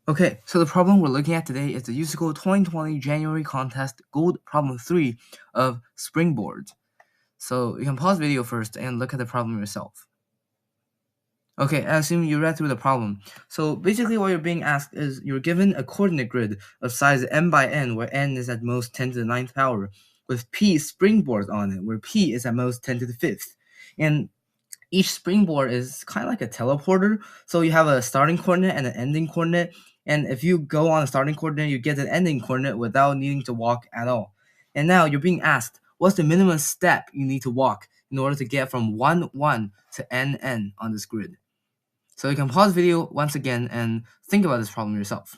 Okay, so the problem we're looking at today is the USACO 2020 January contest gold problem 3 of Springboards. So you can pause video first and look at the problem yourself. Okay, I assume you read through the problem. So basically what you're being asked is you're given a coordinate grid of size m by n, where n is at most 10 to the 9th power, with p springboards on it, where p is at most 10 to the 5th. And each springboard is kind of like a teleporter. So you have a starting coordinate and an ending coordinate. And if you go on a starting coordinate, you get an ending coordinate without needing to walk at all. And now you're being asked, what's the minimum step you need to walk in order to get from 1, 1 to n on this grid? So you can pause the video once again and think about this problem yourself.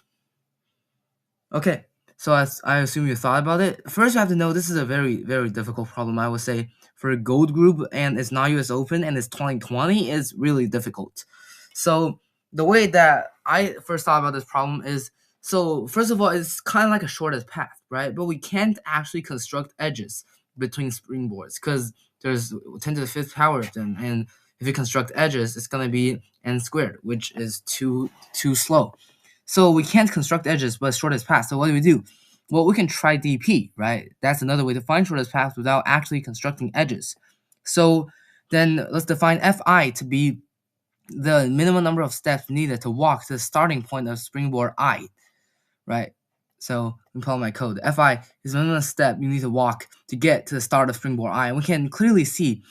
Okay, so as I assume you thought about it. First, you have to know this is a very, very difficult problem, I would say, for a gold group, and it's not US Open, and it's 2020 is really difficult. So the way that I first thought about this problem is, so first of all, it's kind of like a shortest path, right? But we can't actually construct edges between springboards because there's 10 to the 5th power of them, and if you construct edges, it's gonna be n squared, which is too slow. So we can't construct edges, but shortest path. So what do we do? Well, we can try dp, right? That's another way to find shortest path without actually constructing edges. So then let's define fi to be the minimum number of steps needed to walk to the starting point of springboard I, right? So we call my code. Fi is the minimum step you need to walk to get to the start of springboard I. And we can clearly see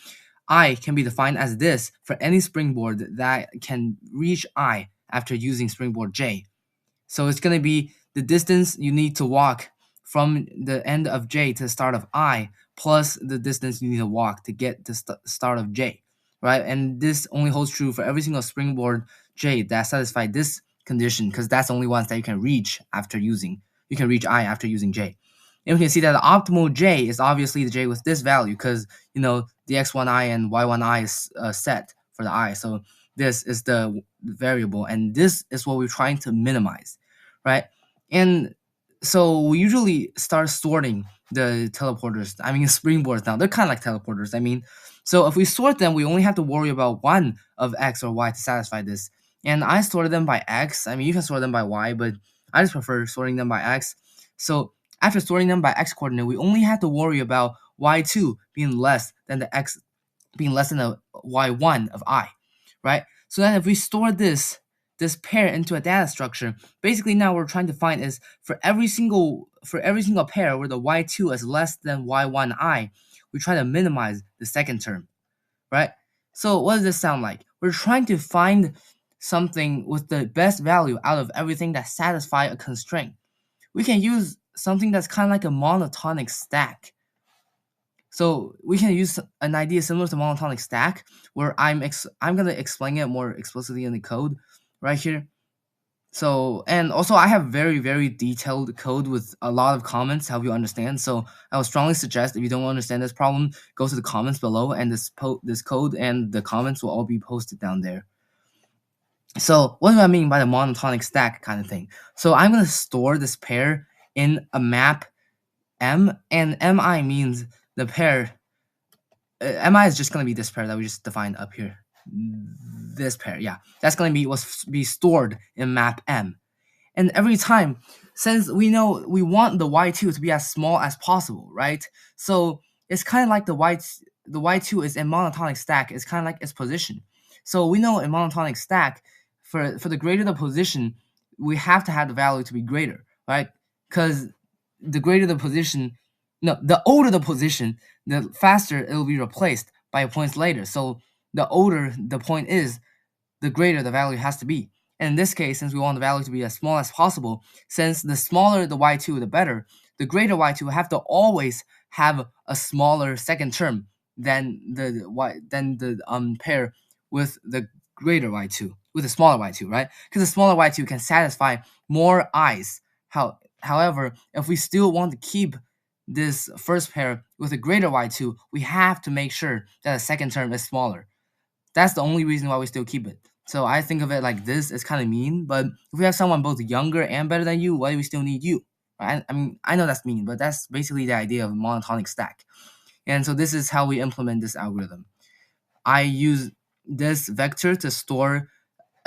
I can be defined as this for any springboard that can reach I after using springboard J. So it's going to be the distance you need to walk from the end of J to the start of I plus the distance you need to walk to get to start of J, right? And this only holds true for every single springboard J that satisfies this condition because that's the only ones that you can reach after using. You can reach I after using J. And we can see that the optimal J is obviously the J with this value because, the x1I and y1I is set for the I. So this is the variable, and this is what we're trying to minimize, right? And so we usually start sorting the teleporters. Springboards now, they're kind of like teleporters. So if we sort them, we only have to worry about one of x or y to satisfy this. And I sorted them by x. You can sort them by y, but I just prefer sorting them by x. So after sorting them by x coordinate, we only have to worry about y2 being less than the x being less than the y1 of I, right? So then if we store this pair into a data structure, basically now we're trying to find is for every single pair where the y2 is less than y1I, we try to minimize the second term, right? So what does this sound like? We're trying to find something with the best value out of everything that satisfy a constraint. We can use something that's kind of like a monotonic stack. So we can use an idea similar to monotonic stack, where I'm gonna explain it more explicitly in the code right here. So, and also I have very, very detailed code with a lot of comments to help you understand. So I would strongly suggest if you don't understand this problem, go to the comments below, and this code and the comments will all be posted down there. So what do I mean by the monotonic stack kind of thing? So I'm gonna store this pair in a map M, and mi means the pair. Mi is just gonna be this pair that we just defined up here. This pair, yeah, that's gonna be stored in map M. And every time, since we know we want the y2 to be as small as possible, right? So it's kind of like the y2 is in monotonic stack. It's kind of like its position. So we know in monotonic stack, for the greater the position, we have to have the value to be greater, right? Because the greater the position, no, the older the position, the faster it will be replaced by points later. So the older the point is, the greater the value has to be. And in this case, since we want the value to be as small as possible, since the smaller the y2, the better, the greater y2 have to always have a smaller second term than the pair with the greater y2, with the smaller y2, right? Because the smaller y2 can satisfy more i's. However, if we still want to keep this first pair with a greater y2, we have to make sure that the second term is smaller. That's the only reason why we still keep it. So I think of it like this. It's kind of mean, but if we have someone both younger and better than you, why do we still need you? Right? I know that's mean, but that's basically the idea of a monotonic stack. And so this is how we implement this algorithm. I use this vector to store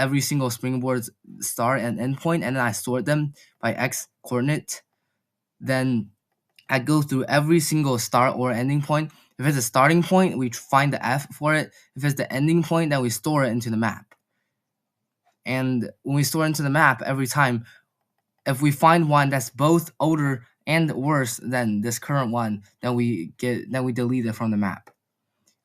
every single springboard's start and end point, and then I sort them by x coordinate. Then I go through every single start or ending point. If it's a starting point, we find the f for it. If it's the ending point, then we store it into the map. And when we store into the map every time, if we find one that's both older and worse than this current one, then we delete it from the map.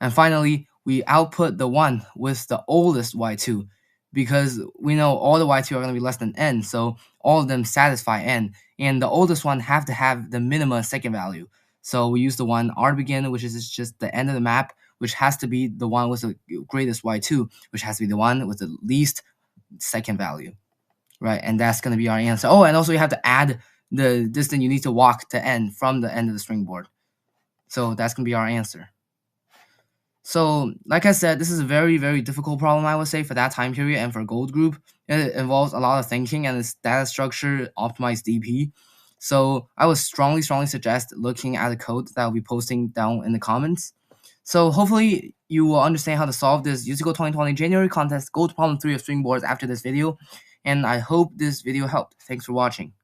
And finally, we output the one with the oldest y2, because we know all the y2 are going to be less than n, so all of them satisfy n, and the oldest one have to have the minimum second value. So we use the one r begin, which is just the end of the map, which has to be the one with the greatest y2, which has to be the one with the least second value, right? And that's going to be our answer. Oh, and also you have to add the distance you need to walk to n from the end of the springboard. So that's going to be our answer. So, like I said, this is a very, very difficult problem, I would say, for that time period and for gold group. It involves a lot of thinking and it's data structure, optimized DP. So I would strongly suggest looking at the code that I'll be posting down in the comments. So hopefully you will understand how to solve this USACO 2020 January contest gold problem 3 of Springboards after this video. And I hope this video helped. Thanks for watching.